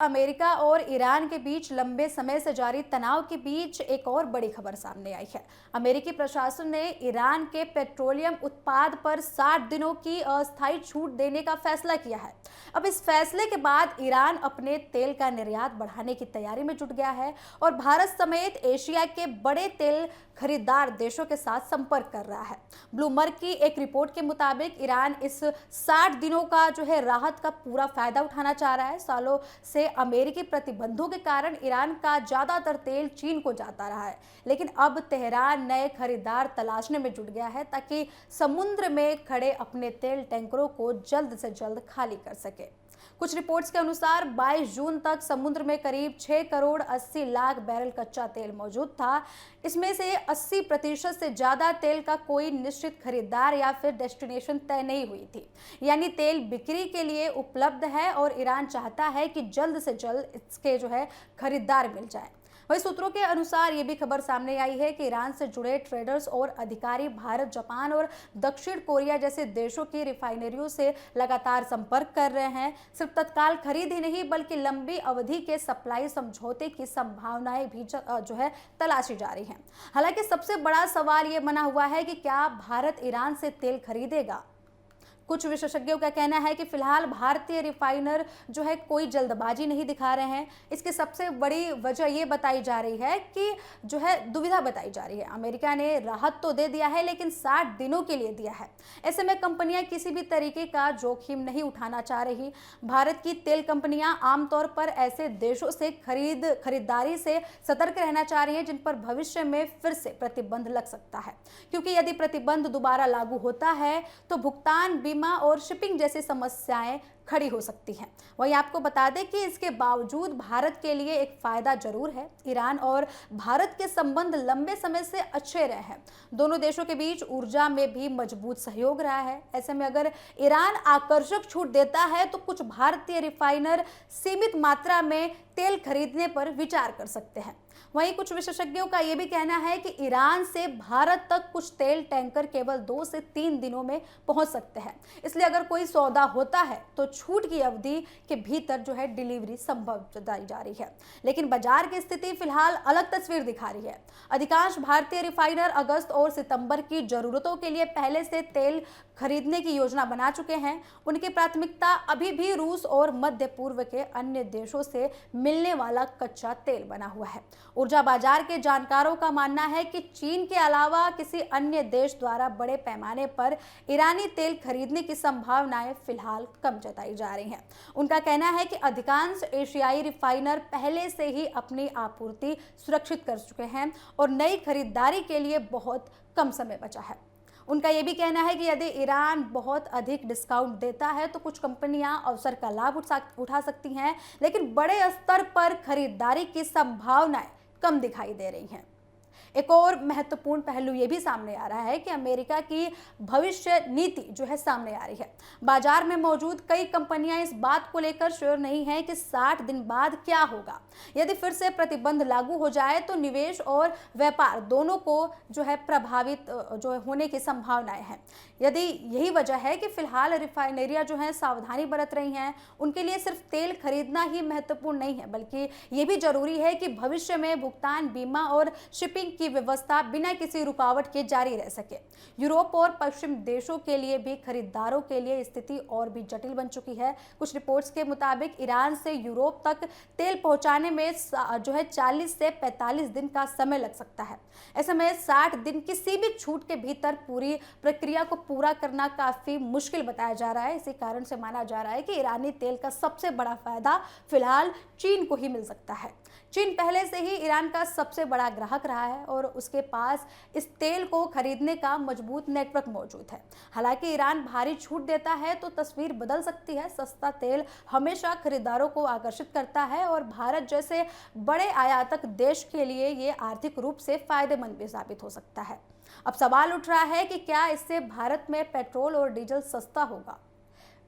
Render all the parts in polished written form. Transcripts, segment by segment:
America और Iran के बीच लंबे समय से जारी तनाव के बीच एक और बड़ी खबर सामने आई है। अमेरिकी प्रशासन ने ईरान के पेट्रोलियम उत्पाद पर 60 दिनों की अस्थायी छूट देने का फैसला किया है। अब इस फैसले के बाद ईरान अपने तेल का निर्यात बढ़ाने की तैयारी में जुट गया है और भारत समेत एशिया के बड़े तेल खरीदार देशों के साथ संपर्क कर रहा है। ब्लूमबर्ग की एक रिपोर्ट के मुताबिक ईरान इस 60 दिनों का राहत का पूरा फायदा उठाना चाह रहा है। सालों से अमेरिकी प्रतिबंधों के कारण ईरान का ज्यादातर तेल चीन को जाता रहा है, लेकिन अब तेहरान नए खरीदार तलाशने में जुट गया है ताकि समुद्र में खड़े अपने तेल टैंकरों को जल्द से जल्द खाली कर सके। कुछ रिपोर्ट्स के अनुसार 22 जून तक समुद्र में करीब 6 करोड़ 80 लाख बैरल कच्चा तेल मौजूद था। इसमें से 80% से ज्यादा तेल का कोई निश्चित खरीदार या फिर डेस्टिनेशन तय नहीं हुई थी, यानी तेल बिक्री के लिए उपलब्ध है और ईरान चाहता है कि जल्द से जल्द इसके खरीदार मिल जाए। वही सूत्रों के अनुसार ये भी खबर सामने आई है कि ईरान से जुड़े ट्रेडर्स और अधिकारी भारत, जापान और दक्षिण कोरिया जैसे देशों की रिफाइनरियों से लगातार संपर्क कर रहे हैं। सिर्फ तत्काल खरीद ही नहीं बल्कि लंबी अवधि के सप्लाई समझौते की संभावनाएं भी तलाशी जा रही हैं। हालांकि सबसे बड़ा सवाल ये बना हुआ है कि क्या भारत ईरान से तेल खरीदेगा। कुछ विशेषज्ञों का कहना है कि फिलहाल भारतीय रिफाइनर कोई जल्दबाजी नहीं दिखा रहे हैं। इसकी सबसे बड़ी वजह ये बताई जा रही है कि दुविधा बताई जा रही है। अमेरिका ने राहत तो दे दिया है लेकिन 60 दिनों के लिए दिया है। ऐसे में कंपनियां किसी भी तरीके का जोखिम नहीं उठाना चाह रही। भारत की तेल कंपनियां आमतौर पर ऐसे देशों से खरीदारी से सतर्क रहना चाह रही हैं जिन पर भविष्य में फिर से प्रतिबंध लग सकता है, क्योंकि यदि प्रतिबंध दोबारा लागू होता है तो भुगतान, और शिपिंग जैसी समस्याएं खड़ी हो सकती हैं। वहीं आपको बता दें कि इसके बावजूद भारत के लिए एक फायदा जरूर है। ईरान और भारत के संबंध लंबे समय से अच्छे रहे हैं। दोनों देशों के बीच ऊर्जा में भी मजबूत सहयोग रहा है। ऐसे में अगर ईरान आकर्षक छूट देता है तो कुछ भारतीय रिफाइनर सीमित मात्रा में तेल खरीदने पर विचार कर सकते हैं। वहीं कुछ विशेषज्ञों का यह भी कहना है कि ईरान से भारत तक कुछ तेल टैंकर केवल 2 से 3 दिनों में पहुंच सकते हैं। इसलिए अगर कोई सौदा होता है तो छूट की अवधि के भीतर डिलीवरी संभव बताई जा रही है। लेकिन बाजार की स्थिति फिलहाल अलग तस्वीर दिखा रही है। अधिकांश भारतीय रिफाइनर अगस्त और सितंबर की जरूरतों के लिए पहले से तेल खरीदने की योजना बना चुके हैं। उनकी प्राथमिकता अभी भी रूस और मध्य पूर्व के अन्य देशों से मिलने वाला कच्चा तेल बना हुआ है। ऊर्जा बाजार के जानकारों का मानना है कि चीन के अलावा किसी अन्य देश द्वारा बड़े पैमाने पर ईरानी तेल खरीदने की संभावनाएं फिलहाल कम जताई जा रही हैं। उनका कहना है कि अधिकांश एशियाई रिफाइनर पहले से ही अपनी आपूर्ति सुरक्षित कर चुके हैं और नई खरीदारी के लिए बहुत कम समय बचा है। उनका यह भी कहना है कि यदि ईरान बहुत अधिक डिस्काउंट देता है तो कुछ कंपनियां अवसर का लाभ उठा सकती हैं, लेकिन बड़े स्तर पर खरीदारी की संभावनाएं कम दिखाई दे रही हैं। एक और महत्वपूर्ण पहलू ये भी सामने आ रहा है कि अमेरिका की भविष्य नीति सामने आ रही है। बाजार में मौजूद कई कंपनियां इस बात को लेकर श्योर नहीं है कि 60 दिन बाद क्या होगा। यदि फिर से प्रतिबंध लागू हो जाए तो निवेश और व्यापार दोनों को प्रभावित होने की संभावनाएं हैं। यदि यही वजह है कि फिलहाल रिफाइनरियां सावधानी बरत रही हैं, उनके लिए सिर्फ तेल खरीदना ही महत्वपूर्ण नहीं है, बल्कि ये भी जरूरी है कि भविष्य में भुगतान, बीमा और शिपिंग की व्यवस्था बिना किसी रुकावट के जारी रह सके। यूरोप और पश्चिम देशों के लिए भी खरीदारों के लिए स्थिति और भी जटिल बन चुकी है। कुछ रिपोर्ट्स के मुताबिक ईरान से यूरोप तक तेल पहुंचाने में 40 से 45 दिन का समय लग सकता है। ऐसे में 60 दिन की सीमित छूट के भीतर पूरी प्रक्रिया को पूरा करना काफी मुश्किल बताया जा रहा है। इसी कारण से माना जा रहा है कि ईरानी तेल का सबसे बड़ा फायदा फिलहाल चीन को ही मिल सकता है। चीन पहले से ही ईरान का सबसे बड़ा ग्राहक रहा है और उसके पास इस तेल को खरीदने का मजबूत नेटवर्क मौजूद है। हालांकि ईरान भारी छूट देता है तो तस्वीर बदल सकती है। सस्ता तेल हमेशा खरीदारों को आकर्षित करता है और भारत जैसे बड़े आयातक देश के लिए ये आर्थिक रूप से फायदेमंद भी साबित हो सकता है। अब सवाल उठ रहा है कि क्या इससे भारत में पेट्रोल और डीजल सस्ता होगा।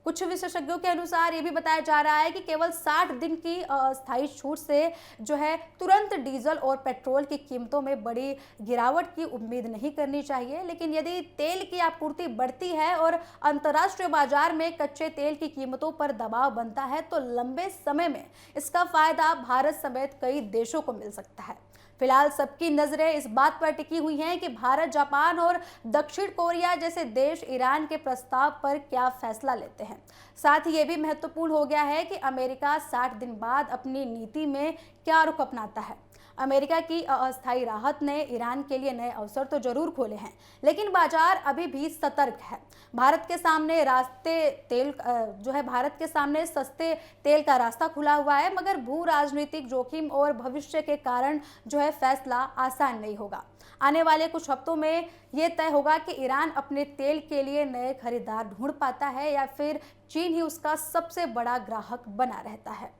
कुछ विशेषज्ञों के अनुसार ये भी बताया जा रहा है कि केवल 60 दिन की अस्थायी छूट से जो है तुरंत डीजल और पेट्रोल की कीमतों में बड़ी गिरावट की उम्मीद नहीं करनी चाहिए। लेकिन यदि तेल की आपूर्ति बढ़ती है और अंतर्राष्ट्रीय बाजार में कच्चे तेल की कीमतों पर दबाव बनता है तो लंबे समय में इसका फायदा भारत समेत कई देशों को मिल सकता है। फिलहाल सबकी नजरें इस बात पर टिकी हुई हैं कि भारत, जापान और दक्षिण कोरिया जैसे देश ईरान के प्रस्ताव पर क्या फैसला लेते हैं। साथ ही ये भी महत्वपूर्ण हो गया है कि अमेरिका 60 दिन बाद अपनी नीति में क्या रुख अपनाता है। अमेरिका की अस्थायी राहत ने ईरान के लिए नए अवसर तो जरूर खोले हैं, लेकिन बाजार अभी भी सतर्क है। भारत के सामने भारत के सामने सस्ते तेल का रास्ता खुला हुआ है, मगर भू राजनीतिक जोखिम और भविष्य के कारण जो है फैसला आसान नहीं होगा। आने वाले कुछ हफ्तों में ये तय होगा कि ईरान अपने तेल के लिए नए खरीदार ढूंढ पाता है या फिर चीन ही उसका सबसे बड़ा ग्राहक बना रहता है।